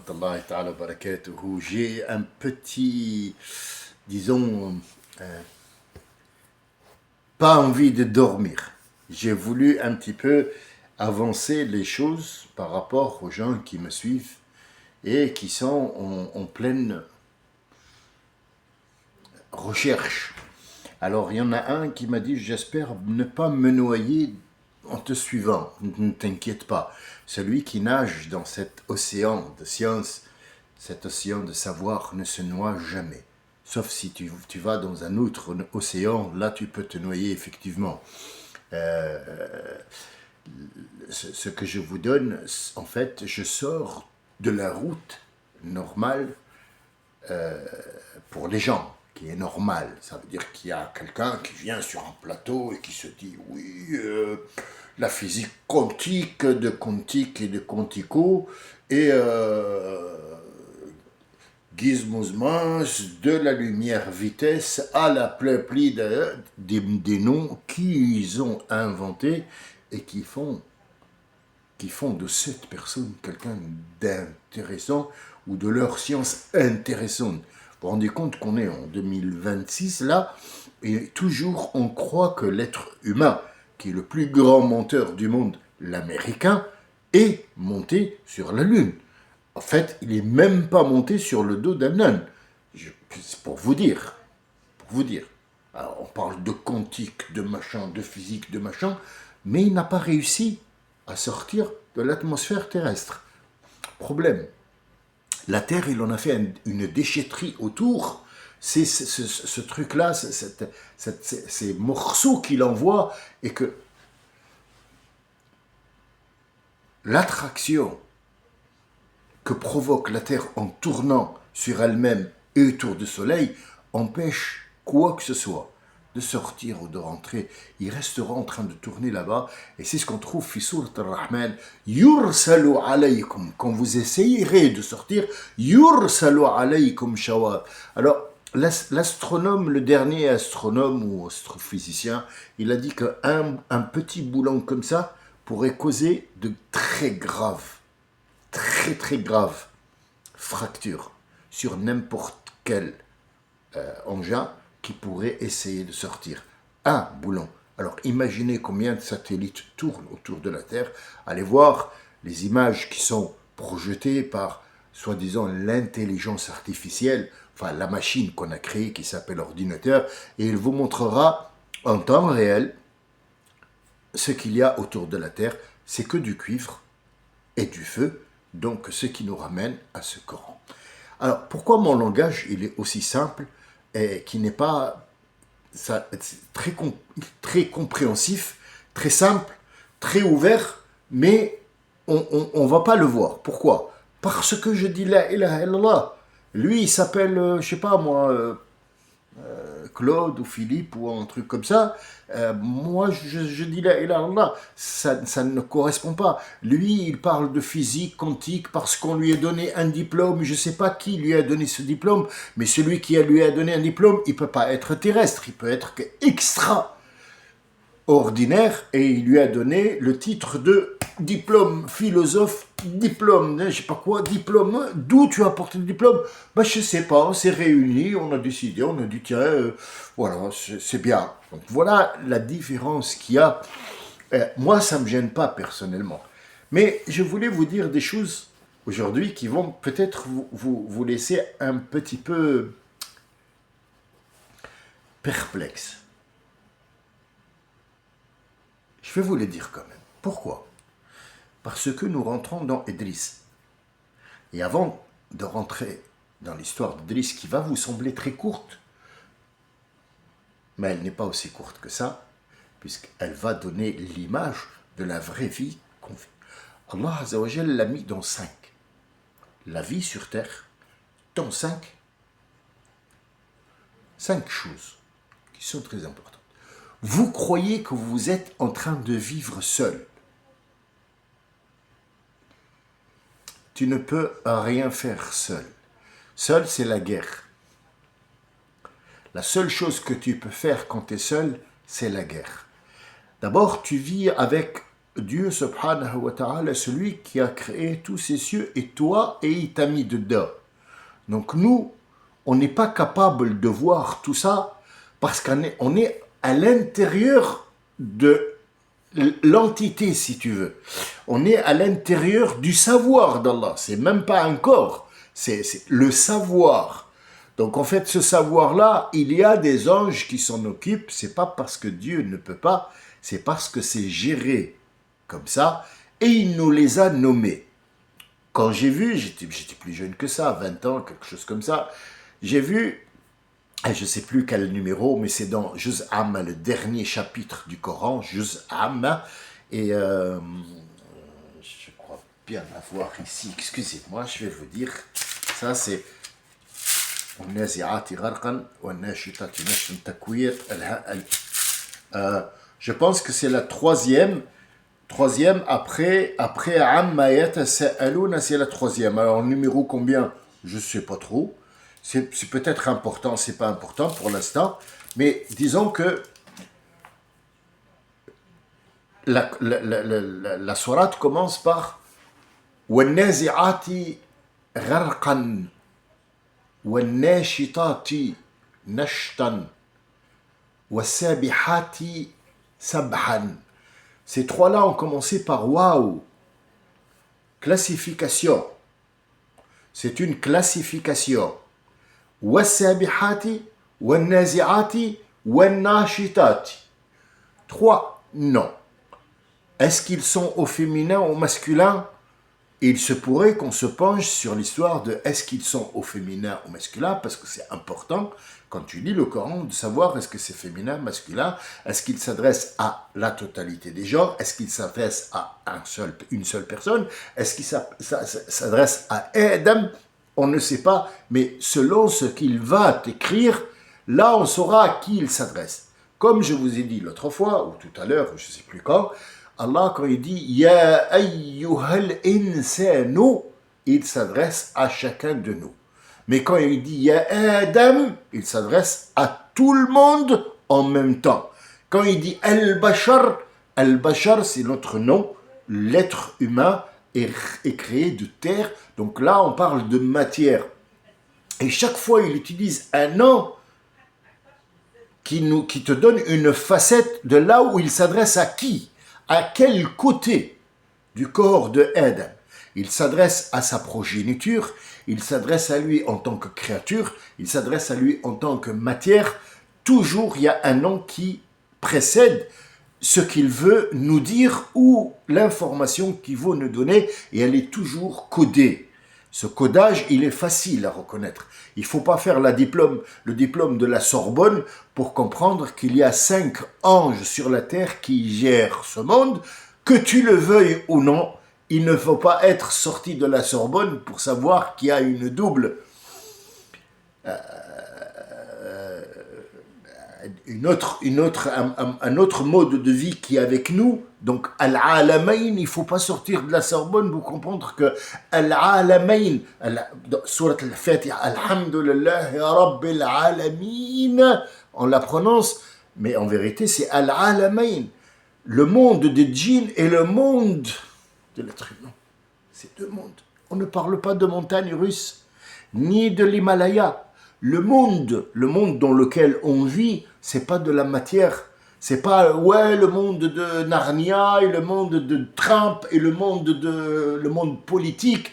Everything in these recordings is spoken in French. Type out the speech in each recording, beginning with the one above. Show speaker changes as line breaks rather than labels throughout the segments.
rahmatullahi ta'ala wa barakatuhu. J'ai un petit, disons, pas envie de dormir. J'ai voulu un petit peu avancer les choses par rapport aux gens qui me suivent et qui sont en pleine recherche. Alors, il y en a un qui m'a dit, j'espère ne pas me noyer en te suivant, ne t'inquiète pas. Celui qui nage dans cet océan de science, cet océan de savoir ne se noie jamais. Sauf si tu vas dans un autre océan, là tu peux te noyer effectivement. Ce que je vous donne, en fait, je sors de la route normale pour les gens, qui est normale. Ça veut dire qu'il y a quelqu'un qui vient sur un plateau et qui se dit « Oui, la physique quantique de quantique et de quantico et gizmosmas de la lumière vitesse à la peuple des noms qu'ils ont inventés et qui font de cette personne quelqu'un d'intéressant ou de leur science intéressante. Vous vous rendez compte qu'on est en 2026 là, et toujours on croit que l'être humain, qui est le plus grand menteur du monde, l'américain, est monté sur la Lune. En fait, il n'est même pas monté sur le dos d'un âne. C'est pour vous dire. Alors, on parle de quantique, de machin, de physique, de machin, mais il n'a pas réussi à sortir de l'atmosphère terrestre. Problème. La Terre, il en a fait une déchetterie autour. C'est ce truc-là, ces morceaux qu'il envoie, et que l'attraction que provoque la Terre en tournant sur elle-même et autour du Soleil empêche quoi que ce soit de sortir ou de rentrer. Il restera en train de tourner là-bas, et c'est ce qu'on trouve fi Surat Ar-Rahman, yursalu alaykum, quand vous essayerez de sortir, yursalu alaykum shawab. Alors, l'astronome, le dernier astronome ou astrophysicien, il a dit qu'un petit boulon comme ça pourrait causer de très graves fractures sur n'importe quel engin qui pourrait essayer de sortir. Un boulon. Alors imaginez combien de satellites tournent autour de la Terre. Allez voir les images qui sont projetées par, soi-disant, l'intelligence artificielle, enfin la machine qu'on a créée qui s'appelle ordinateur, et il vous montrera en temps réel ce qu'il y a autour de la Terre. C'est que du cuivre et du feu, donc ce qui nous ramène à ce Coran. Alors pourquoi mon langage il est aussi simple et qui n'est pas ça, très compréhensif, très simple, très ouvert, mais on va pas le voir. Pourquoi? Parce que je dis la ilaha illallah. Lui il s'appelle, je sais pas moi, Claude ou Philippe ou un truc comme ça, moi je dis la ilaha illallah, ça ne correspond pas. Lui il parle de physique quantique parce qu'on lui a donné un diplôme, je sais pas qui lui a donné ce diplôme, mais celui qui lui a donné un diplôme, il peut pas être terrestre, il peut être extraordinaire, et il lui a donné le titre de diplôme philosophe, diplôme, je sais pas quoi, diplôme, d'où tu as apporté le diplôme? Ben je sais pas, on s'est réunis, on a décidé, on a dit tiens, voilà, c'est bien. Donc voilà la différence qu'il y a. Moi ça me gêne pas personnellement, mais je voulais vous dire des choses aujourd'hui qui vont peut-être vous laisser un petit peu perplexe. Je vais vous les dire quand même. Pourquoi? Parce que nous rentrons dans Idriss. Et avant de rentrer dans l'histoire d'Idriss, qui va vous sembler très courte, mais elle n'est pas aussi courte que ça, puisqu'elle va donner l'image de la vraie vie qu'on vit. Allah Azza wa Jal l'a mis dans 5. La vie sur terre, dans 5 choses qui sont très importantes. Vous croyez que vous êtes en train de vivre seul. Tu ne peux rien faire seul. Seul, c'est la guerre. La seule chose que tu peux faire quand tu es seul, c'est la guerre. D'abord, tu vis avec Dieu subhanahu wa ta'ala est celui qui a créé tous ces cieux et toi, et il t'a mis dedans. Donc nous, on n'est pas capable de voir tout ça parce qu'on est à l'intérieur de l'entité, si tu veux. On est à l'intérieur du savoir d'Allah. C'est même pas un corps, c'est le savoir. Donc en fait, ce savoir-là, il y a des anges qui s'en occupent. C'est pas parce que Dieu ne peut pas, c'est parce que c'est géré comme ça, et il nous les a nommés. Quand j'ai vu, j'étais plus jeune que ça, 20 ans, quelque chose comme ça, j'ai vu, je ne sais plus quel numéro, mais c'est dans Juz Amma, le dernier chapitre du Coran, Juz Amma, et je crois bien l'avoir ici, excusez-moi, je vais vous dire, ça c'est je pense que c'est la troisième après Amma yatasa'aluna, c'est la troisième. Alors numéro combien? Je sais pas trop. C'est peut-être important, c'est pas important pour l'instant, mais disons que la sourate commence par وَالنَّازِعَاتِ غَرْقًا وَالنَّاشِطَاتِ نَشْطًا وَالسَّابِحَاتِ سَبْحًا. Ces trois-là ont commencé par waouh. Classification. C'est une classification. Wassabihati, wannazi'ati, wannashitati. Trois, non. Est-ce qu'ils sont au féminin ou au masculin? Il se pourrait qu'on se penche sur l'histoire de est-ce qu'ils sont au féminin ou masculin, parce que c'est important, quand tu lis le Coran, de savoir est-ce que c'est féminin, masculin, est-ce qu'il s'adresse à la totalité des genres, est-ce qu'il s'adresse à une seule personne, est-ce qu'il s'adresse à Adam, on ne sait pas, mais selon ce qu'il va t'écrire, là on saura à qui il s'adresse. Comme je vous ai dit l'autre fois, ou tout à l'heure, je ne sais plus quand, Allah, quand il dit « Ya ayyuhal insanu », il s'adresse à chacun de nous. Mais quand il dit « Ya Adam », il s'adresse à tout le monde en même temps. Quand il dit « Al-Bashar », Al-Bashar, c'est notre nom, l'être humain est créé de terre. Donc là, on parle de matière. Et chaque fois, il utilise un nom qui te donne une facette de là où il s'adresse à qui? À quel côté du corps de Adam? Il s'adresse à sa progéniture, il s'adresse à lui en tant que créature, il s'adresse à lui en tant que matière. Toujours, il y a un nom qui précède ce qu'il veut nous dire ou l'information qu'il veut nous donner, et elle est toujours codée. Ce codage, il est facile à reconnaître. Il ne faut pas faire le diplôme de la Sorbonne pour comprendre qu'il y a 5 anges sur la terre qui gèrent ce monde. Que tu le veuilles ou non, il ne faut pas être sorti de la Sorbonne pour savoir qu'il y a une double... un autre mode de vie qui est avec nous. Donc, Al-Alamayn, il ne faut pas sortir de la Sorbonne pour comprendre que Al-Alamayn, Surat Al-Fatiha, Alhamdulillah, Ya Rabbil Alamin, on la prononce, mais en vérité, c'est Al-Alamayn. Le monde des djinns et le monde de l'être humain. C'est deux mondes. On ne parle pas de montagnes russes, ni de l'Himalaya. Le monde dans lequel on vit, c'est pas de la matière. C'est pas, le monde de Narnia et le monde de Trump et le monde politique.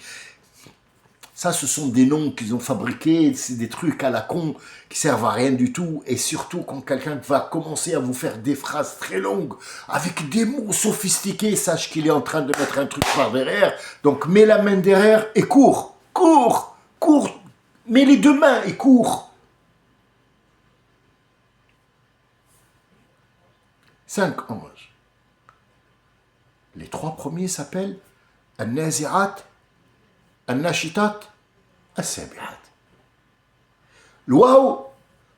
Ça, ce sont des noms qu'ils ont fabriqués, c'est des trucs à la con qui servent à rien du tout. Et surtout, quand quelqu'un va commencer à vous faire des phrases très longues, avec des mots sophistiqués, sache qu'il est en train de mettre un truc par derrière. Donc, mets la main derrière et cours, mets les deux mains et cours. 5 anges. Les 3 premiers s'appellent Al-Nazi'at, Al-Nashitat, Al-Sabihat. Le waouh,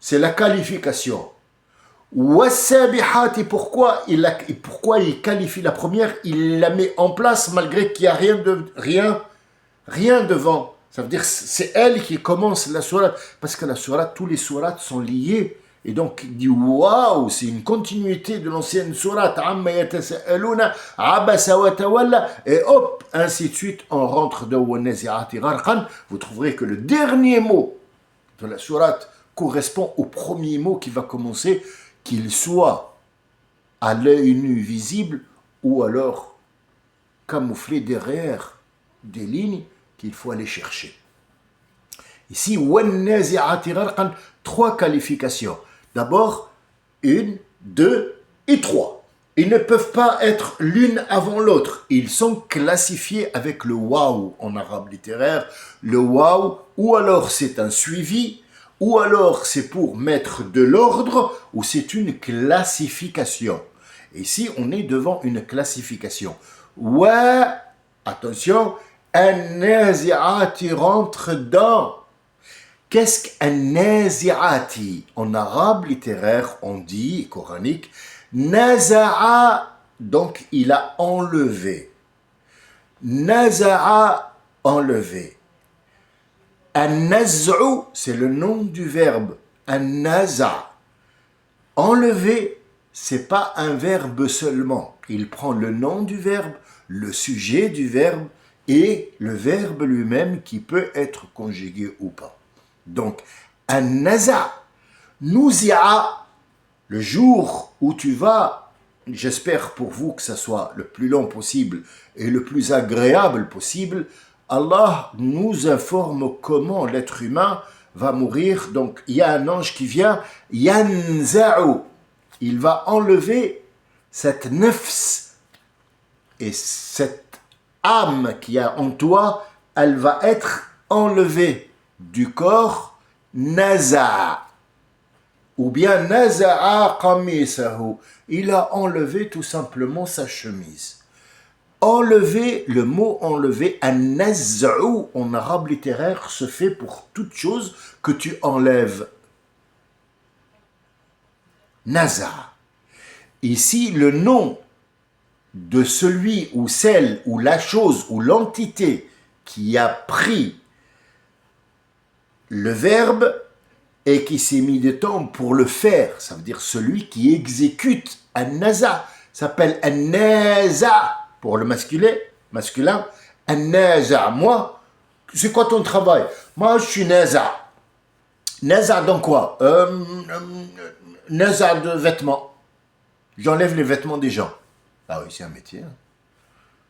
c'est la qualification. Al-Sabihat, et pourquoi il qualifie la première? Il la met en place malgré qu'il n'y a rien devant. Ça veut dire c'est elle qui commence la sourate. Parce que la sourate, tous les sourates sont liés Et donc, il dit waouh, c'est une continuité de l'ancienne sourate Amma yatasa'aluna, abasa wa tawalla, et hop, ainsi de suite, on rentre dans Wannazi'ati gharqan. Vous trouverez que le dernier mot de la sourate correspond au premier mot qui va commencer, qu'il soit à l'œil nu visible ou alors camouflé derrière des lignes qu'il faut aller chercher. Ici, Wannazi'ati gharqan, 3 qualifications. D'abord, 1, 2 et 3. Ils ne peuvent pas être l'une avant l'autre. Ils sont classifiés avec le waouh en arabe littéraire. Le waouh, ou alors c'est un suivi, ou alors c'est pour mettre de l'ordre, ou c'est une classification. Ici, on est devant une classification. Wa, attention, an-nazi'ati rentre dans. Qu'est-ce qu'un nazi'ati? En arabe littéraire, on dit, coranique, naza'a, donc il a enlevé. Naza'a, enlevé. An-naz'u, c'est le nom du verbe. An-naza'. Enlever, c'est pas un verbe seulement. Il prend le nom du verbe, le sujet du verbe et le verbe lui-même qui peut être conjugué ou pas. Donc, an-naza', nuzi'a, le jour où tu vas, j'espère pour vous que ça soit le plus long possible et le plus agréable possible, Allah nous informe comment l'être humain va mourir. Donc, il y a un ange qui vient, yanza'u, il va enlever cette nafs et cette âme qui a en toi, elle va être enlevée du corps, naza, ou bien naza'a qamisahu, il a enlevé tout simplement sa chemise. Enlever, le mot enlever, an-naz'u en arabe littéraire se fait pour toute chose que tu enlèves. Naza. Ici, le nom de celui ou celle ou la chose ou l'entité qui a pris le verbe et qui s'est mis de temps pour le faire, ça veut dire celui qui exécute, an-naza, s'appelle an-naza pour le masculin, an-naza. Moi, c'est quoi ton travail? Moi, je suis naza. Naza dans quoi? Naza de vêtements. J'enlève les vêtements des gens. Ah oui, c'est un métier. Hein.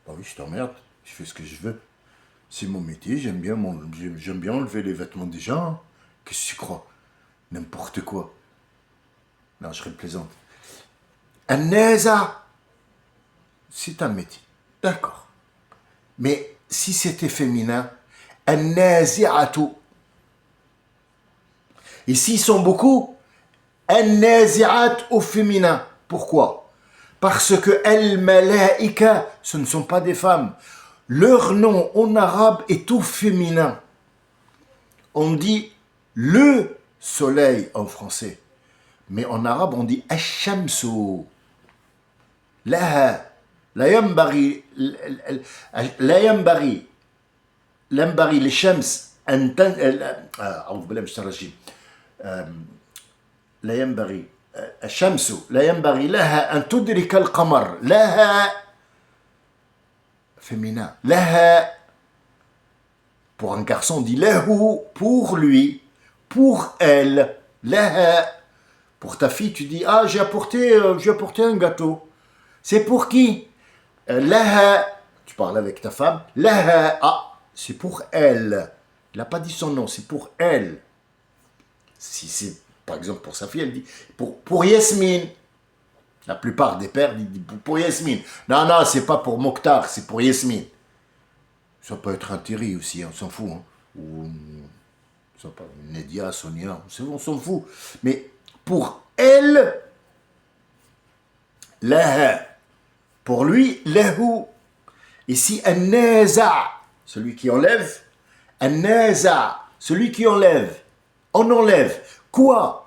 Ah oui, je t'emmerde, je fais ce que je veux. C'est mon métier, j'aime bien enlever les vêtements des gens. Qu'est-ce que tu crois? N'importe quoi. Non, je plaisante. An-naza, c'est un métier. D'accord. Mais si c'était féminin, an-nazi'atu. Ici, ils sont beaucoup. An-nazi'at au féminin. Pourquoi? Parce que al-malaika, ce ne sont pas des femmes. Leur nom en arabe est tout féminin. On dit le soleil en français. Mais en arabe, on dit ash-shamsu. Laha. La yambari les shams. أعوذ بالله من الشيطان الرجيم. لا ينبغي الشمس لا ينبغي لها أن تدرك القمر. لها féminin. Laha, pour un garçon, on dit lahu, pour lui, pour elle. Laha, pour ta fille, tu dis ah, j'ai apporté un gâteau. C'est pour qui? Laha, tu parles avec ta femme. Laha, ah, c'est pour elle. Il n'a pas dit son nom, c'est pour elle. Si c'est par exemple pour sa fille, elle dit pour Yasmine. La plupart des pères disent pour Yasmine. Non, non, c'est pas pour Mokhtar, c'est pour Yasmine. Ça peut être un Thierry aussi, on s'en fout. Hein. Ou, je sais pas, Nedia, Sonia, on s'en fout. Mais pour elle, laha. Pour lui, lahu. Ici, an-naza, celui qui enlève. An-naza, celui qui enlève. On enlève. Quoi?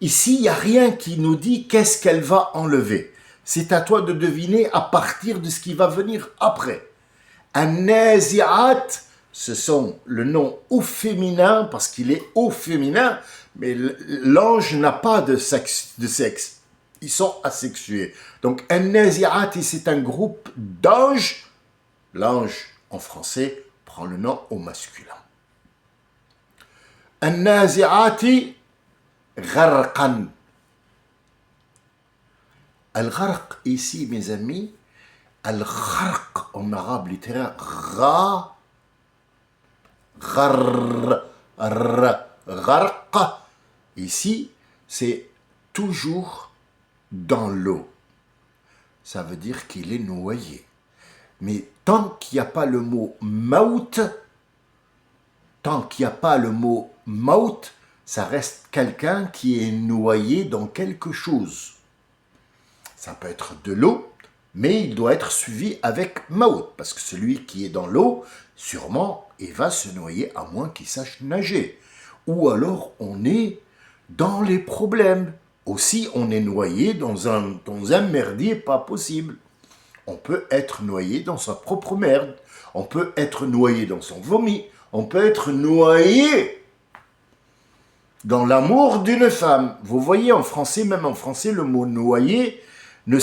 Ici, il n'y a rien qui nous dit qu'est-ce qu'elle va enlever. C'est à toi de deviner à partir de ce qui va venir après. An-nazi'at, ce sont le nom au féminin, parce qu'il est au féminin, mais l'ange n'a pas de sexe. Ils sont asexués. Donc, An-Nazi'ati, c'est un groupe d'anges. L'ange, en français, prend le nom au masculin. An-Nazi'ati, gharqan. Al-gharq, ici, mes amis, al-gharq, en arabe littéraire, gharq, ici, c'est toujours dans l'eau. Ça veut dire qu'il est noyé. Mais tant qu'il n'y a pas le mot maout, ça reste quelqu'un qui est noyé dans quelque chose. Ça peut être de l'eau, mais il doit être suivi avec maout, parce que celui qui est dans l'eau, sûrement, il va se noyer à moins qu'il sache nager. Ou alors, on est dans les problèmes. Aussi, on est noyé dans un merdier pas possible. On peut être noyé dans sa propre merde. On peut être noyé dans son vomi. On peut être noyé dans l'amour d'une femme. Vous voyez, en français, même en français, le mot noyer ne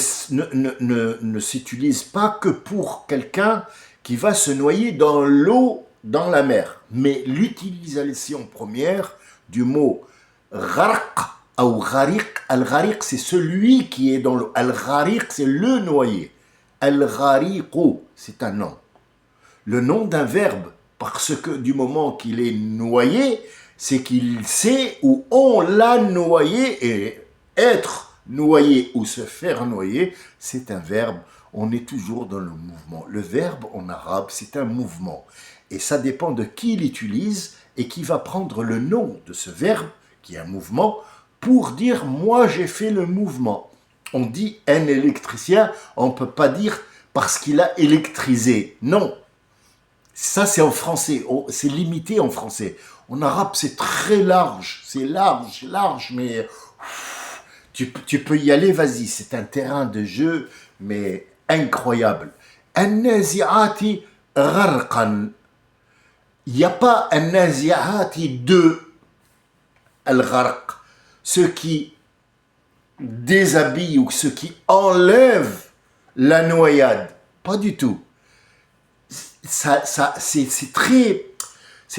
s'utilise pas que pour quelqu'un qui va se noyer dans l'eau, dans la mer. Mais l'utilisation première du mot gharq ou ghariq, al-ghariq, c'est celui qui est dans l'eau. Al-ghariq, c'est le noyé. Al-ghariqu, c'est un nom. Le nom d'un verbe, parce que du moment qu'il est noyé, c'est qu'il sait où on l'a noyé, et être noyé ou se faire noyer, c'est un verbe. On est toujours dans le mouvement. Le verbe en arabe, c'est un mouvement. Et ça dépend de qui l'utilise et qui va prendre le nom de ce verbe, qui est un mouvement, pour dire « moi j'ai fait le mouvement ». On dit « un électricien », on ne peut pas dire « parce qu'il a électrisé ». Non. Ça, c'est en français. C'est limité en français. En arabe, c'est très large. C'est large, mais tu peux y aller, vas-y. C'est un terrain de jeu, mais incroyable. An-Nazi'ati gharqan. Il n'y a pas An-Nazi'ati de al-gharq. Ceux qui déshabillent ou ceux qui enlèvent la noyade. Pas du tout. C'est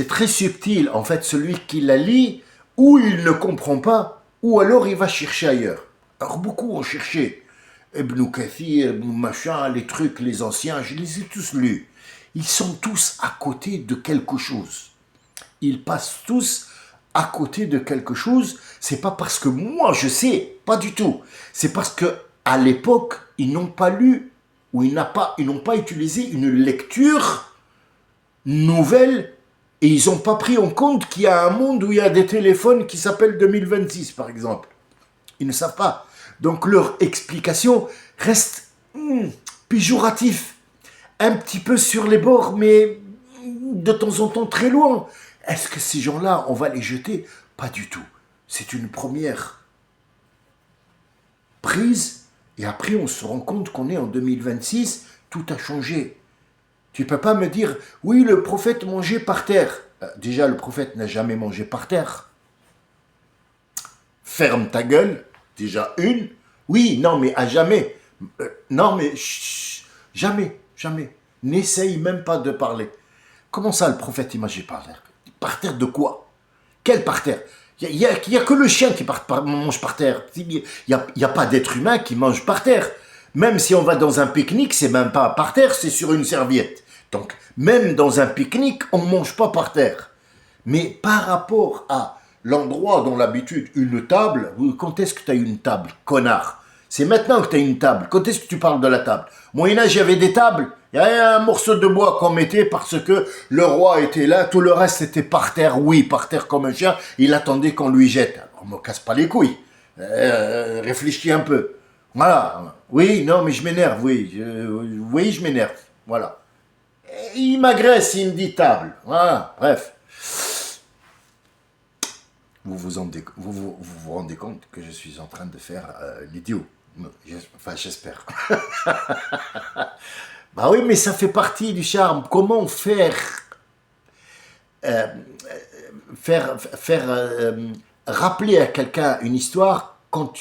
très subtil. En fait, celui qui la lit, ou il ne comprend pas, ou alors il va chercher ailleurs. Alors beaucoup ont cherché. Ibn Kathir, Ibn Machin, les trucs, les anciens, je les ai tous lus. Ils sont tous à côté de quelque chose. Ils passent tous à côté de quelque chose. C'est pas parce que moi je sais, pas du tout. C'est parce que à l'époque, ils n'ont pas lu ou ils n'ont pas utilisé une lecture nouvelle et ils n'ont pas pris en compte qu'il y a un monde où il y a des téléphones qui s'appellent 2026, par exemple. Ils ne savent pas. Donc leur explication reste péjorative, un petit peu sur les bords, mais de temps en temps très loin. Est-ce que ces gens-là, on va les jeter? Pas du tout. C'est une première prise, et après on se rend compte qu'on est en 2026, tout a changé. Tu ne peux pas me dire, oui, le prophète mangeait par terre. Déjà, le prophète n'a jamais mangé par terre. Ferme ta gueule, déjà une. Oui, non, mais à jamais. Non, mais jamais. N'essaye même pas de parler. Comment ça, le prophète, il mangeait par terre? Par terre de quoi? Quel par terre? Il n'y a que le chien qui mange par terre. Il n'y a pas d'être humain qui mange par terre. Même si on va dans un pique-nique, c'est même pas par terre, c'est sur une serviette. Donc, même dans un pique-nique, on ne mange pas par terre. Mais par rapport à l'endroit dont l'habitude, une table, quand est-ce que tu as une table, connard? C'est maintenant que tu as une table. Quand est-ce que tu parles de la table? Moyen-Âge, il y avait des tables. Il y avait un morceau de bois qu'on mettait parce que le roi était là. Tout le reste était par terre. Oui, par terre comme un chien. Il attendait qu'on lui jette. On ne me casse pas les couilles. Réfléchis un peu. Voilà. Oui, non, mais je m'énerve. Oui, je m'énerve. Voilà. Et il m'agresse, il me dit table. Voilà. Bref. Vous vous rendez compte que je suis en train de faire l'idiot. Enfin, j'espère. Bah oui, mais ça fait partie du charme. Comment faire euh, faire rappeler à quelqu'un une histoire quand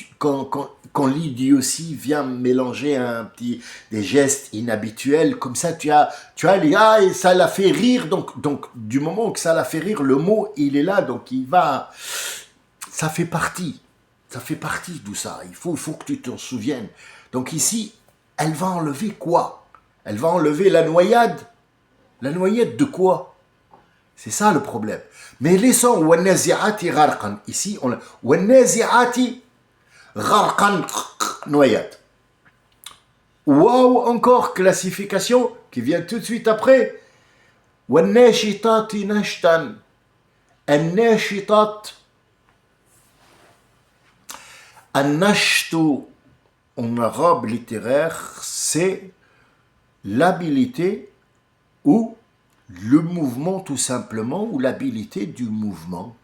l'idée aussi vient mélanger des gestes inhabituels, comme ça tu as les gars et ça l'a fait rire, donc du moment que ça l'a fait rire, le mot il est là, donc ça fait partie de tout ça, il faut que tu t'en souviennes. Donc ici, elle va enlever quoi? Elle va enlever la noyade de quoi? C'est ça le problème. Mais laissons وَالنَّازِعَاتِ غَرْقًا. Ici, on a وَالنَّازِعَاتِ غَرْقًا, noyade. Waouh, encore classification qui vient tout de suite après. وَالنَّاشِطَاتِ نَشْطًا. النَّاشِطَات. النَّشْطُ en arabe littéraire, c'est l'habilité ou le mouvement tout simplement, ou l'habilité du mouvement.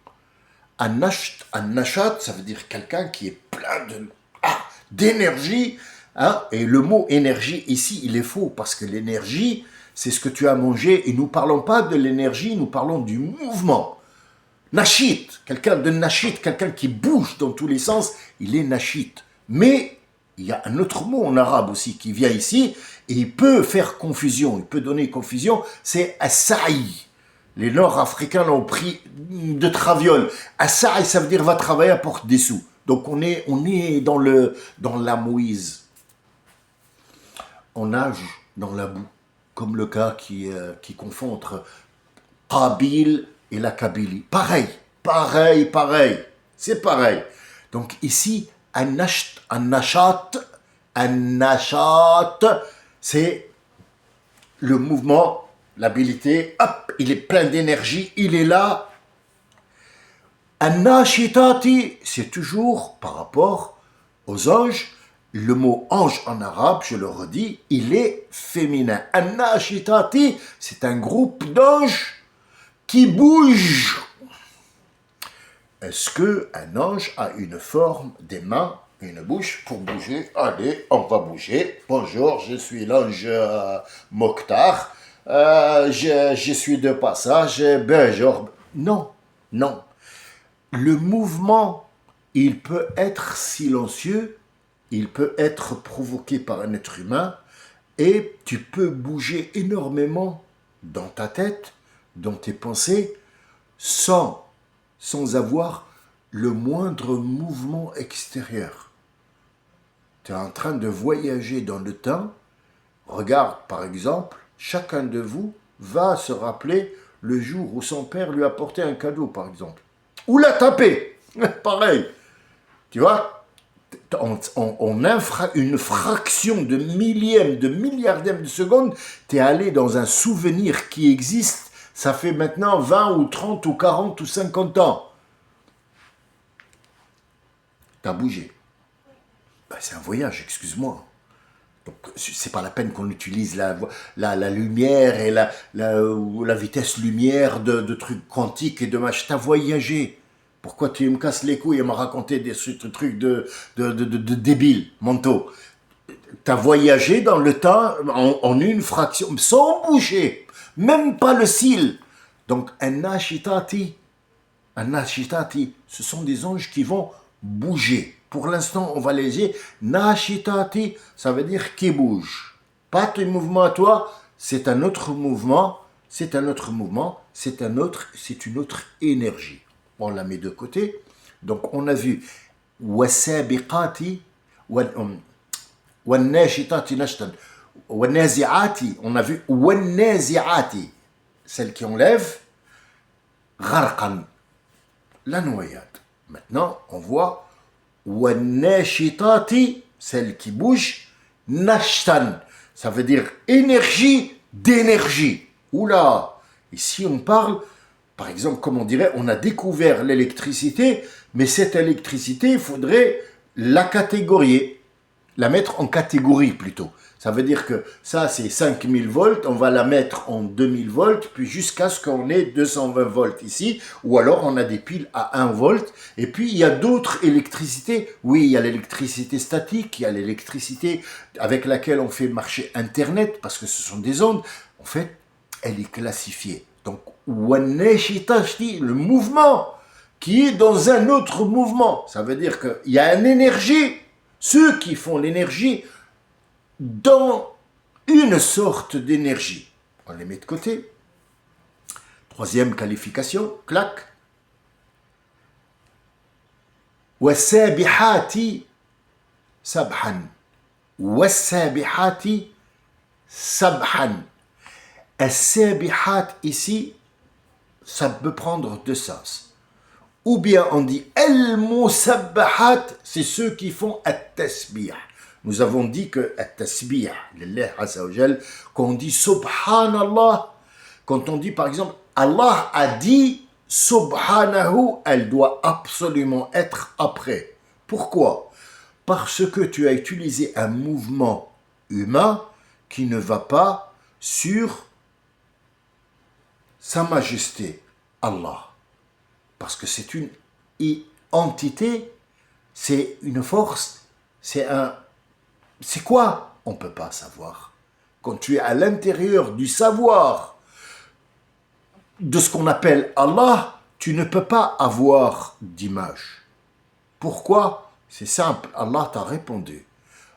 An-nashat, ça veut dire quelqu'un qui est plein d'énergie. Hein? Et le mot énergie ici, il est faux, parce que l'énergie, c'est ce que tu as mangé. Et nous ne parlons pas de l'énergie, nous parlons du mouvement. Nashit, quelqu'un de nashit, quelqu'un qui bouge dans tous les sens, il est nashit. Mais il y a un autre mot en arabe aussi qui vient ici, et il peut faire confusion, il peut donner confusion, c'est as-sa'i. Les Nord-Africains l'ont pris de traviole. As-sa'i, ça veut dire va travailler, apporte des sous. Donc on est dans la mouise. On nage dans la boue, comme le cas qui confond entre Kabylie et la Kabylie. Pareil. C'est pareil. Donc ici, an-nashat, c'est le mouvement, l'habilité. Hop, il est plein d'énergie, il est là. An-nashitati, c'est toujours par rapport aux anges. Le mot ange en arabe, je le redis, il est féminin. An-nashitati, c'est un groupe d'anges qui bougent. Est-ce qu'un ange a une forme, des mains, une bouche pour bouger? Allez, on va bouger. Bonjour, je suis l'ange Mokhtar. Je suis de passage. Bonjour. Non. Le mouvement, il peut être silencieux, il peut être provoqué par un être humain, et tu peux bouger énormément dans ta tête, dans tes pensées, sans avoir le moindre mouvement extérieur. Tu es en train de voyager dans le temps. Regarde, par exemple, chacun de vous va se rappeler le jour où son père lui a apporté un cadeau, par exemple. Ou l'a tapé. Pareil. Tu vois, une fraction de millième, de milliardième de seconde, tu es allé dans un souvenir qui existe. Ça fait maintenant 20 ou 30 ou 40 ou 50 ans. Tu as bougé. Ben, c'est un voyage, excuse-moi. Donc, c'est pas la peine qu'on utilise la lumière et la vitesse lumière de trucs quantiques et de machin. Tu as voyagé. Pourquoi tu me casses les couilles et me raconter des trucs de débiles mentaux? Tu as voyagé dans le temps en une fraction, sans bouger. Même pas le cil. Donc, un nashitati, ce sont des anges qui vont bouger. Pour l'instant, on va les dire nashitati, ça veut dire qui bouge. Pas tes mouvements à toi, c'est un autre mouvement, c'est une autre énergie. On la met de côté. Donc, on a vu wasabiqati, wannashitati nashtan. Wannazi'ati, on a vu wannazi'ati, celle qui enlève, gharqan, la noyade. Maintenant, on voit wannashitati, celle qui bouge, nashtan, ça veut dire énergie d'énergie. Oula, ici on parle, par exemple, comme on dirait, on a découvert l'électricité, mais cette électricité, il faudrait la catégorier, la mettre en catégorie plutôt. Ça veut dire que ça, c'est 5000 volts, on va la mettre en 2000 volts, puis jusqu'à ce qu'on ait 220 volts ici, ou alors on a des piles à 1 volt, et puis il y a d'autres électricités. Oui, il y a l'électricité statique, il y a l'électricité avec laquelle on fait marcher Internet, parce que ce sont des ondes. En fait, elle est classifiée. Donc, والناشطة, je dis le mouvement qui est dans un autre mouvement. Ça veut dire qu'il y a une énergie, ceux qui font l'énergie dans une sorte d'énergie. On les met de côté. Troisième qualification, clac. والسابحات سبحا والسابحات سبحا. السابحات ici, ça peut prendre deux sens. Ou bien on dit al-musabbahat, c'est ceux qui font at-tasbih. Nous avons dit que at-tasbih, l'Allah Azza wa Jal, quand on dit subhanallah, quand on dit par exemple Allah a dit subhanahu, elle doit absolument être après. Pourquoi? Parce que tu as utilisé un mouvement humain qui ne va pas sur Sa Majesté Allah. Parce que c'est une entité, c'est une force, c'est quoi? On ne peut pas savoir. Quand tu es à l'intérieur du savoir de ce qu'on appelle Allah, tu ne peux pas avoir d'image. Pourquoi? C'est simple, Allah t'a répondu.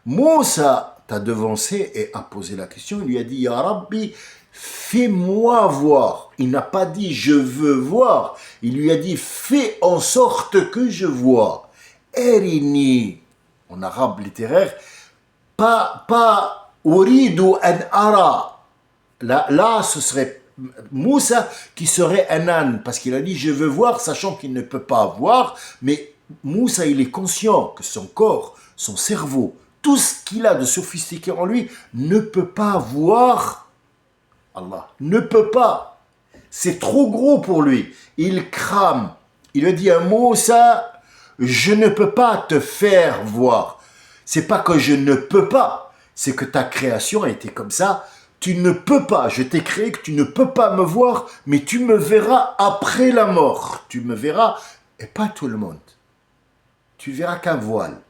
Moussa t'a devancé et a posé la question, il lui a dit, Ya Rabbi, fais-moi voir. Il n'a pas dit je veux voir, il lui a dit fais en sorte que je vois. Erini, en arabe littéraire, pas uridu an ara. Là, ce serait Moussa qui serait un âne, parce qu'il a dit je veux voir, sachant qu'il ne peut pas voir, mais Moussa il est conscient que son corps, son cerveau, tout ce qu'il a de sophistiqué en lui ne peut pas voir Allah, ne peut pas. C'est trop gros pour lui. Il crame. Il a dit à Moussa, je ne peux pas te faire voir. C'est pas que je ne peux pas, c'est que ta création a été comme ça. Tu ne peux pas, je t'ai créé que tu ne peux pas me voir, mais tu me verras après la mort. Tu me verras, et pas tout le monde. Tu verras qu'un voile.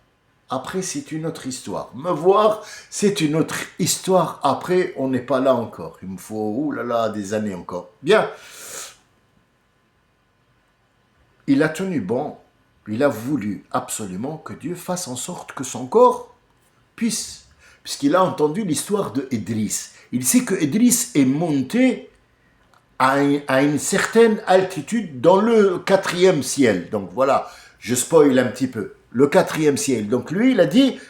Après, c'est une autre histoire. Me voir, c'est une autre histoire. Après, on n'est pas là encore. Il me faut, des années encore. Bien. Il a tenu bon. Il a voulu absolument que Dieu fasse en sorte que son corps puisse. Puisqu'il a entendu l'histoire de Idriss. Il sait que Idriss est monté à une certaine altitude dans le 4e ciel. Donc voilà, je spoil un petit peu. Le 4e ciel. Donc lui, il a dit,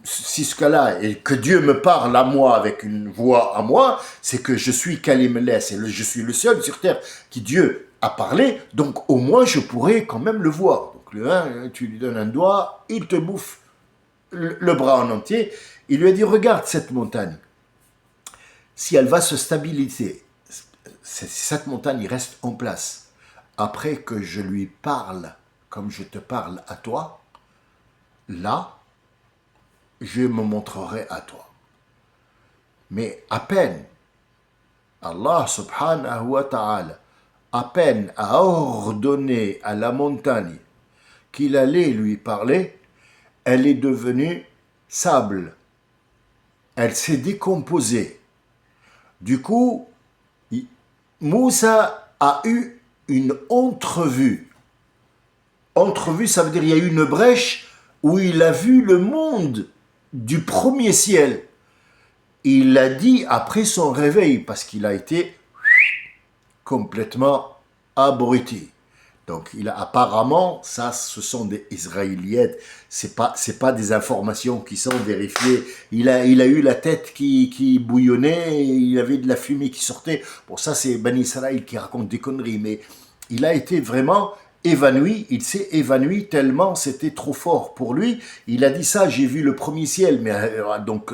si ce cas-là, et que Dieu me parle à moi avec une voix à moi, c'est que je suis Kalimleh, je suis le seul sur terre qui Dieu a parlé, donc au moins je pourrais quand même le voir. Donc le 1, tu lui donnes un doigt, il te bouffe le bras en entier. Il lui a dit, regarde cette montagne. Si elle va se stabiliser, cette montagne il reste en place, après que je lui parle comme je te parle à toi, là, je me montrerai à toi. Mais à peine, Allah subhanahu wa ta'ala, à peine a ordonné à la montagne qu'il allait lui parler, elle est devenue sable. Elle s'est décomposée. Du coup, Moussa a eu une entrevue. Entrevue, ça veut dire il y a eu une brèche où il a vu le monde du premier ciel. Il l'a dit après son réveil parce qu'il a été complètement abruti. Donc apparemment, ça, ce sont des Israéliennes. C'est pas des informations qui sont vérifiées. Il a eu la tête qui bouillonnait, il avait de la fumée qui sortait. Bon, ça c'est Bani Israël qui raconte des conneries, mais il a été vraiment évanoui. Il s'est évanoui tellement c'était trop fort pour lui. Il a dit ça, j'ai vu le premier ciel, mais donc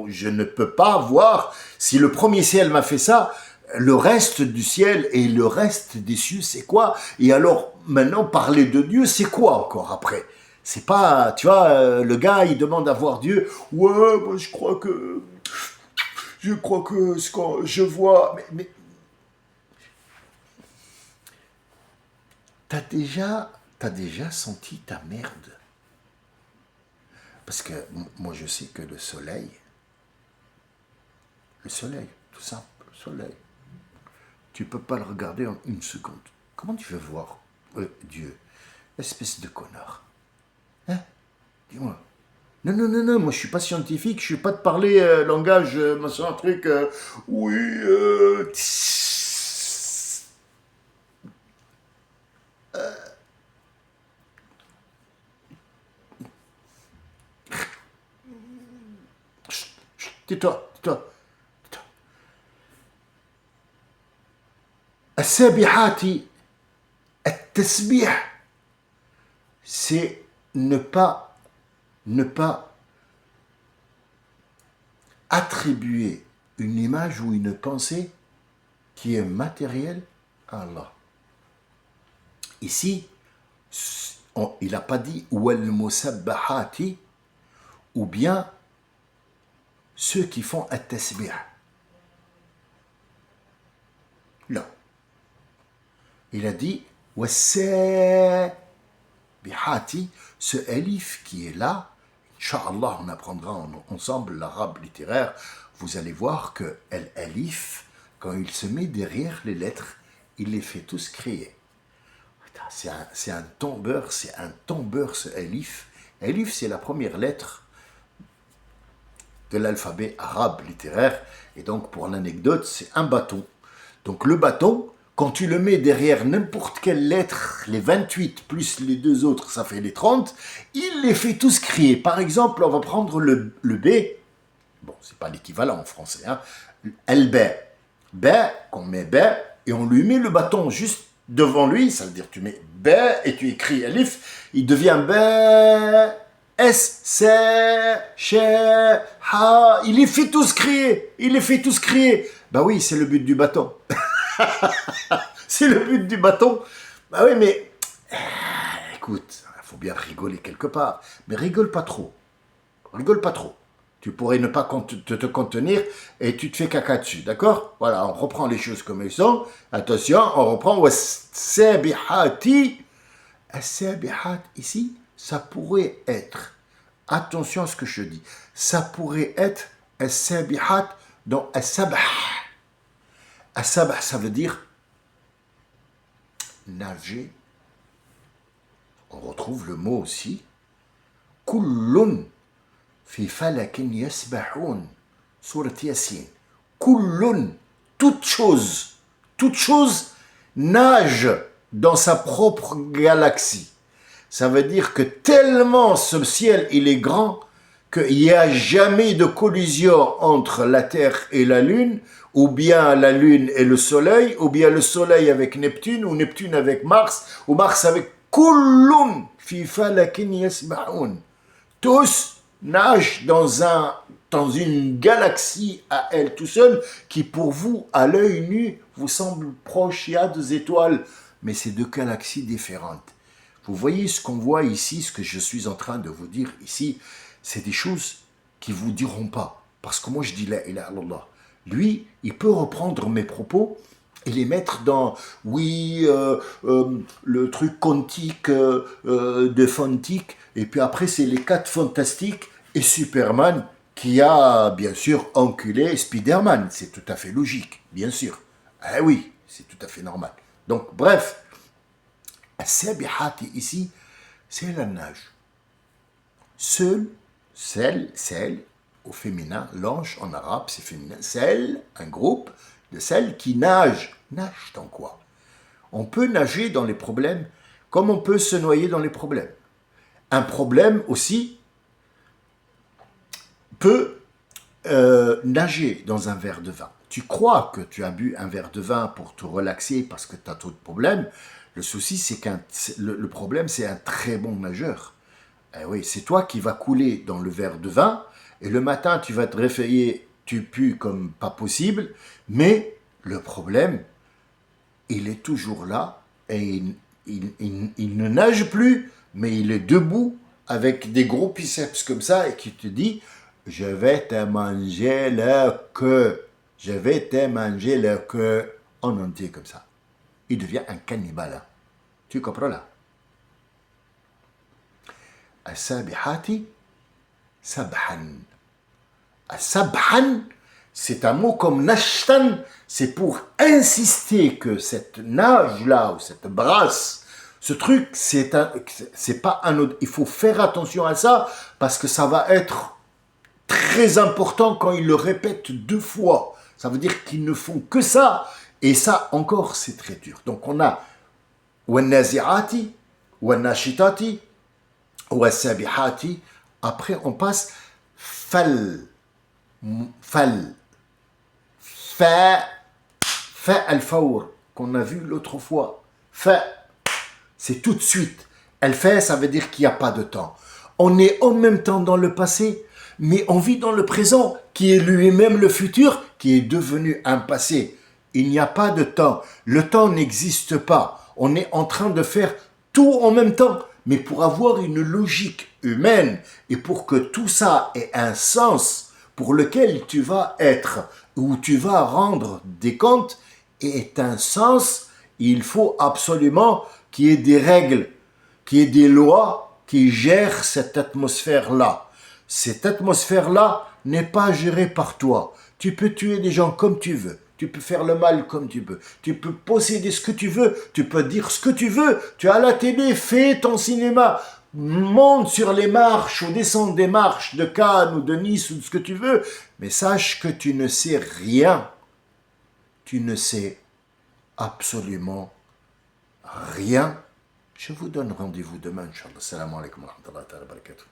je ne peux pas voir si le premier ciel m'a fait ça. Le reste du ciel et le reste des cieux, c'est quoi? Et alors, maintenant, parler de Dieu, c'est quoi encore après? C'est pas, tu vois, le gars, il demande à voir Dieu. Ouais, moi, je crois que ce que je vois, mais t'as déjà senti ta merde? Parce que moi, je sais que le soleil, tout simple, le soleil, tu ne peux pas le regarder en une seconde. Comment tu veux voir Dieu? Espèce de connard. Hein? Dis-moi. Non, non, non, non, moi je suis pas scientifique, je suis pas de parler langage, machin, un truc. Oui, tais-toi, tais-toi. السابحات التسبيح c'est ne pas attribuer une image ou une pensée qui est matérielle à Allah. Ici, il n'a pas dit wal musabbahati ou bien ceux qui font at-tasbih. Là, il a dit wassabihati, ce elif qui est là. Inch'Allah, on apprendra ensemble l'arabe littéraire. Vous allez voir que l'alif, quand il se met derrière les lettres, il les fait tous crier. C'est un tombeur ce alif. Alif, c'est la première lettre de l'alphabet arabe littéraire. Et donc, pour l'anecdote, c'est un bâton. Donc, le bâton, quand tu le mets derrière n'importe quelle lettre, les 28 plus les deux autres, ça fait les 30, il les fait tous crier. Par exemple, on va prendre le B. Bon, c'est pas l'équivalent en français. Hein. B. B, qu'on met B, et on lui met le bâton juste devant lui. Ça veut dire tu mets B et tu écris Alif. Il devient B, S, C, Ch, Ha. Il les fait tous crier. Il les fait tous crier. Bah oui, c'est le but du bâton. C'est le but du bâton. Bah oui, mais écoute, il faut bien rigoler quelque part. Mais rigole pas trop. Rigole pas trop. Tu pourrais ne pas te contenir et tu te fais caca dessus, d'accord? Voilà, on reprend les choses comme elles sont. Attention, on reprend was-sabihati. As-sabihat, ici, ça pourrait être, attention à ce que je dis, ça pourrait être as-sabihat dans as-sabah. As-sabah, ça veut dire nager. On retrouve le mot aussi. Kullun fi falakin yasbahun. Surat Yasin. Kullun, toute chose nage dans sa propre galaxie. Ça veut dire que tellement ce ciel il est grand qu'il n'y a jamais de collision entre la Terre et la Lune, ou bien la Lune et le Soleil, ou bien le Soleil avec Neptune, ou Neptune avec Mars, ou Mars avec Kullun fi falakin yasbahun. Tous nagent dans une galaxie à elle tout seul, qui pour vous, à l'œil nu, vous semble proche. Il y a deux étoiles, mais c'est deux galaxies différentes. Vous voyez ce qu'on voit ici, ce que je suis en train de vous dire ici, c'est des choses qui ne vous diront pas. Parce que moi je dis la ilaha illallah. Lui, il peut reprendre mes propos et les mettre dans, oui, le truc quantique de Fantique, et puis après c'est les 4 fantastiques et Superman qui a bien sûr enculé Spider-Man. C'est tout à fait logique, bien sûr. Ah oui, c'est tout à fait normal. Donc bref, As-sabihati ici, c'est la nage. Seul, celle, au féminin, l'ange en arabe c'est féminin, celle, un groupe de celles qui nagent. Nage dans quoi? On peut nager dans les problèmes comme on peut se noyer dans les problèmes. Un problème aussi peut nager dans un verre de vin. Tu crois que tu as bu un verre de vin pour te relaxer parce que tu as trop de problèmes. Le souci, c'est le problème, c'est un très bon nageur. Eh oui, c'est toi qui vas couler dans le verre de vin et le matin, tu vas te réveiller, tu pues comme pas possible, mais le problème, il est toujours là et il ne nage plus, mais il est debout avec des gros biceps comme ça et qui te dit « Je vais te manger le queue, je vais te manger le queue » en entier comme ça. Il devient un cannibale. Tu comprends là? As-sabihati sabhan. As-sabhan, C'est un mot comme nashtan, c'est pour insister que cette nage-là, ou cette brasse, ce truc, c'est pas anodin. Il faut faire attention à ça, parce que ça va être très important quand ils le répètent 2 fois. Ça veut dire qu'ils ne font que ça, et ça encore, c'est très dur. Donc on a وَالنَّازِعَاتِ وَالنَّاشِطَاتِ وَالسَّابِحَاتِ. Après, on passe fal, fal, fa, fa al-fawr, qu'on a vu l'autre fois. Fa, c'est tout de suite. Al-fa, ça veut dire qu'il n'y a pas de temps. On est en même temps dans le passé, mais on vit dans le présent, qui est lui-même le futur, qui est devenu un passé. Il n'y a pas de temps. Le temps n'existe pas. On est en train de faire tout en même temps. Mais pour avoir une logique humaine et pour que tout ça ait un sens pour lequel tu vas être ou tu vas rendre des comptes ait un sens, il faut absolument qu'il y ait des règles, qu'il y ait des lois qui gèrent cette atmosphère-là. Cette atmosphère-là n'est pas gérée par toi. Tu peux tuer des gens comme tu veux. Tu peux faire le mal comme tu veux. Tu peux posséder ce que tu veux. Tu peux dire ce que tu veux. Tu as la télé, fais ton cinéma. Monte sur les marches ou descends des marches de Cannes ou de Nice ou de ce que tu veux. Mais sache que tu ne sais rien. Tu ne sais absolument rien. Je vous donne rendez-vous demain, Inch'Allah. Assalamu alaikum wa rahmatullahi wa barakatuh.